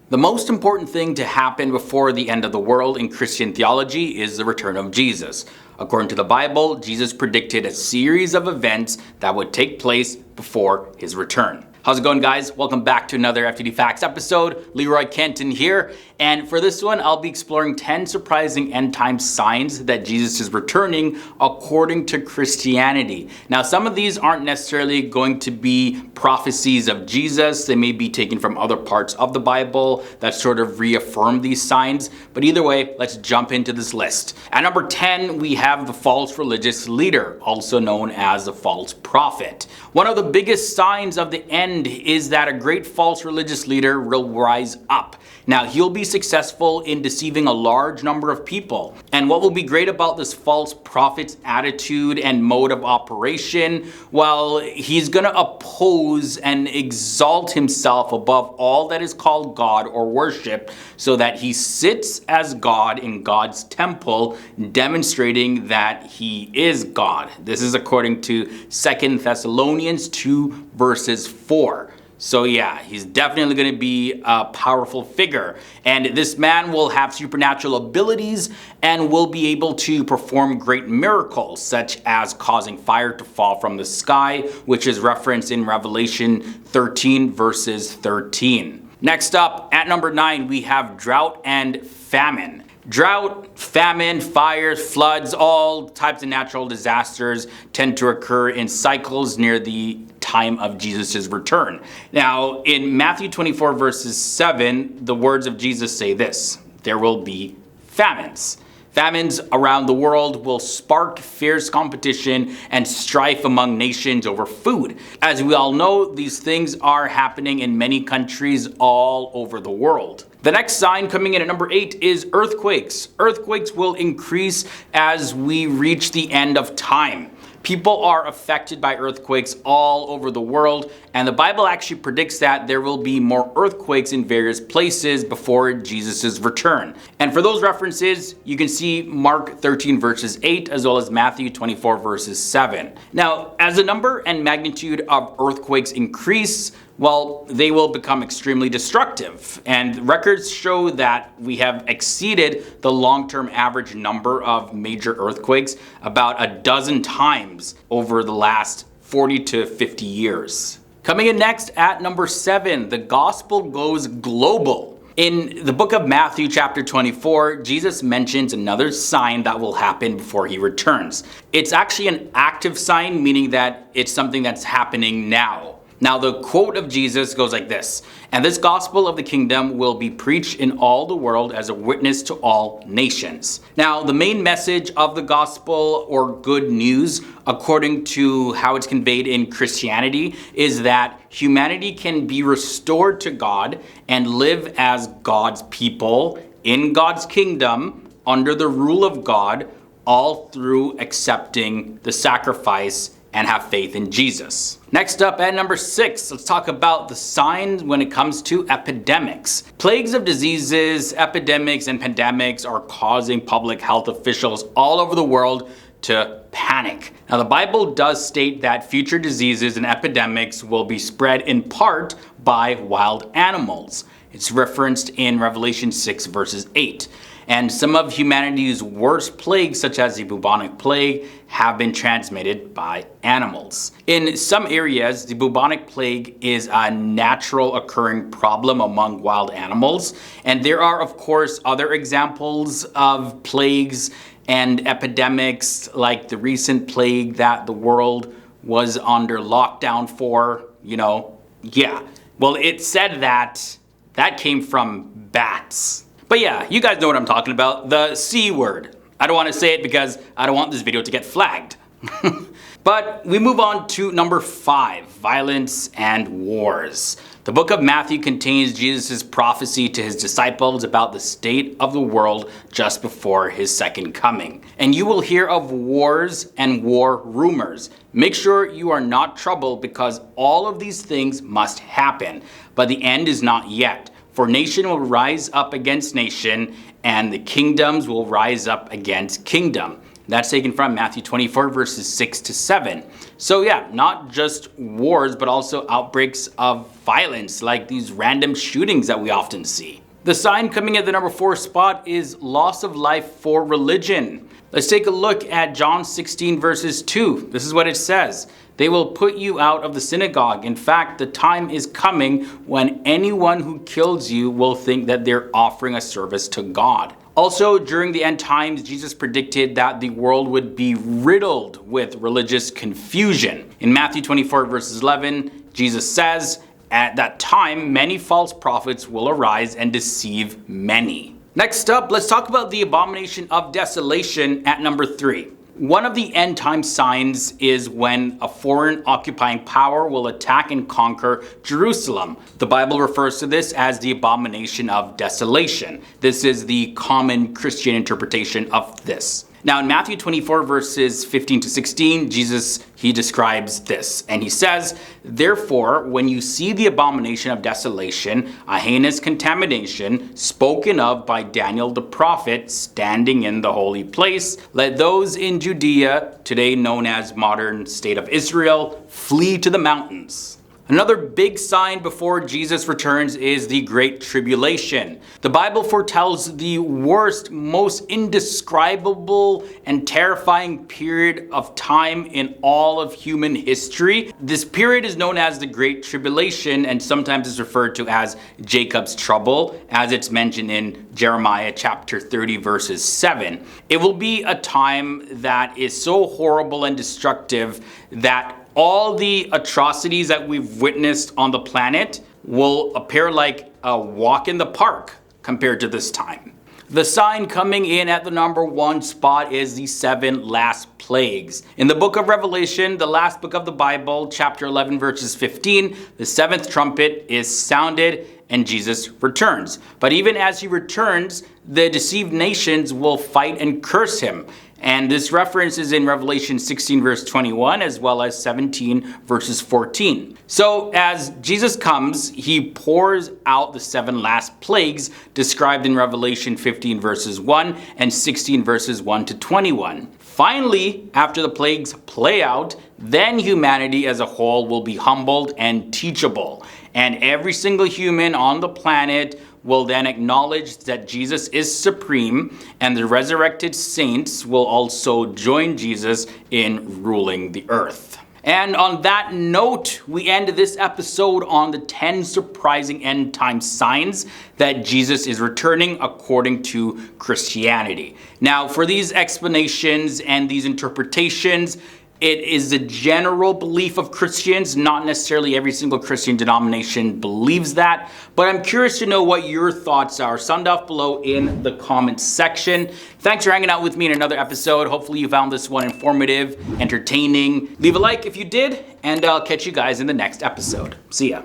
The most important thing to happen before the end of the world in Christian theology is the return of Jesus. According to the Bible, Jesus predicted a series of events that would take place before his return. How's it going, guys? Welcome back to another FTD Facts episode. Leroy Kenton here. And for this one, I'll be exploring 10 surprising end time signs that Jesus is returning according to Christianity. Now, some of these aren't necessarily going to be prophecies of Jesus. They may be taken from other parts of the Bible that sort of reaffirm these signs. But either way, let's jump into this list. At number 10, we have the false religious leader, also known as the false prophet. One of the biggest signs of the end is that a great false religious leader will rise up. Now, he'll be successful in deceiving a large number of people. And what will be great about this false prophet's attitude and mode of operation? Well, he's going to oppose and exalt himself above all that is called God or worship, so that he sits as God in God's temple, demonstrating that he is God. This is according to 2 Thessalonians 2 verses 4. So yeah, he's definitely going to be a powerful figure. And this man will have supernatural abilities and will be able to perform great miracles, such as causing fire to fall from the sky, which is referenced in Revelation 13 verses 13. Next up, at number 9, we have drought and famine. Drought, famine, fires, floods, all types of natural disasters tend to occur in cycles near the time of Jesus' return. Now, in Matthew 24 verses 7, the words of Jesus say this: there will be famines. Famines around the world will spark fierce competition and strife among nations over food. As we all know, these things are happening in many countries all over the world. The next sign coming in at number 8 is earthquakes. Earthquakes will increase as we reach the end of time. People are affected by earthquakes all over the world, and the Bible actually predicts that there will be more earthquakes in various places before Jesus' return. And for those references, you can see Mark 13 verses 8 as well as Matthew 24 verses 7. Now, as the number and magnitude of earthquakes increase, well, they will become extremely destructive. And records show that we have exceeded the long-term average number of major earthquakes about a dozen times over the last 40 to 50 years. Coming in next at number 7, the gospel goes global. In the book of Matthew chapter 24, Jesus mentions another sign that will happen before he returns. It's actually an active sign, meaning that it's something that's happening now. Now, the quote of Jesus goes like this: "And this gospel of the kingdom will be preached in all the world as a witness to all nations." Now, the main message of the gospel or good news, according to how it's conveyed in Christianity, is that humanity can be restored to God and live as God's people in God's kingdom under the rule of God, all through accepting the sacrifice and have faith in Jesus. Next up at number 6, let's talk about the signs when it comes to epidemics. Plagues of diseases, epidemics, and pandemics are causing public health officials all over the world to panic. Now, the Bible does state that future diseases and epidemics will be spread in part by wild animals. It's referenced in Revelation 6 verses 8. And some of humanity's worst plagues, such as the bubonic plague, have been transmitted by animals. In some areas, the bubonic plague is a natural occurring problem among wild animals. And there are, of course, other examples of plagues and epidemics, like the recent plague that the world was under lockdown for, Yeah. Well, it said that came from bats. But yeah, you guys know what I'm talking about, the C word. I don't want to say it because I don't want this video to get flagged. But we move on to number 5, violence and wars. The book of Matthew contains Jesus' prophecy to his disciples about the state of the world just before his second coming. And you will hear of wars and war rumors. Make sure you are not troubled, because all of these things must happen, but the end is not yet. For nation will rise up against nation, and the kingdoms will rise up against kingdom. That's taken from Matthew 24 verses 6 to 7. So yeah, not just wars, but also outbreaks of violence, like these random shootings that we often see. The sign coming at the number 4 spot is loss of life for religion. Let's take a look at John 16 verses 2. This is what it says. They will put you out of the synagogue. In fact, the time is coming when anyone who kills you will think that they're offering a service to God. Also, during the end times, Jesus predicted that the world would be riddled with religious confusion. In Matthew 24 verses 11, Jesus says, at that time, many false prophets will arise and deceive many. Next up, let's talk about the abomination of desolation at number 3. One of the end time signs is when a foreign occupying power will attack and conquer Jerusalem. The Bible refers to this as the abomination of desolation. This is the common Christian interpretation of this. Now in Matthew 24 verses 15 to 16, Jesus, he describes this, and he says, therefore, when you see the abomination of desolation, a heinous contamination spoken of by Daniel the prophet standing in the holy place, let those in Judea, today known as modern state of Israel, flee to the mountains. Another big sign before Jesus returns is the Great Tribulation. The Bible foretells the worst, most indescribable and terrifying period of time in all of human history. This period is known as the Great Tribulation and sometimes is referred to as Jacob's trouble, as it's mentioned in Jeremiah chapter 30 verses 7. It will be a time that is so horrible and destructive that all the atrocities that we've witnessed on the planet will appear like a walk in the park compared to this time. The sign coming in at the number 1 spot is the 7 last plagues. In the book of Revelation, the last book of the Bible, chapter 11 verses 15, the 7th trumpet is sounded and Jesus returns. But even as he returns, the deceived nations will fight and curse him. And this reference is in Revelation 16 verse 21 as well as 17 verses 14. So as Jesus comes, he pours out the 7 last plagues described in Revelation 15 verses 1 and 16 verses 1 to 21. Finally, after the plagues play out, then humanity as a whole will be humbled and teachable. And every single human on the planet will then acknowledge that Jesus is supreme, and the resurrected saints will also join Jesus in ruling the earth. And on that note, we end this episode on the 10 surprising end time signs that Jesus is returning according to Christianity. Now, for these explanations and these interpretations, it is the general belief of Christians. Not necessarily every single Christian denomination believes that, but I'm curious to know what your thoughts are. Sound off below in the comments section. Thanks for hanging out with me in another episode. Hopefully you found this one informative, entertaining. Leave a like if you did, and I'll catch you guys in the next episode. See ya.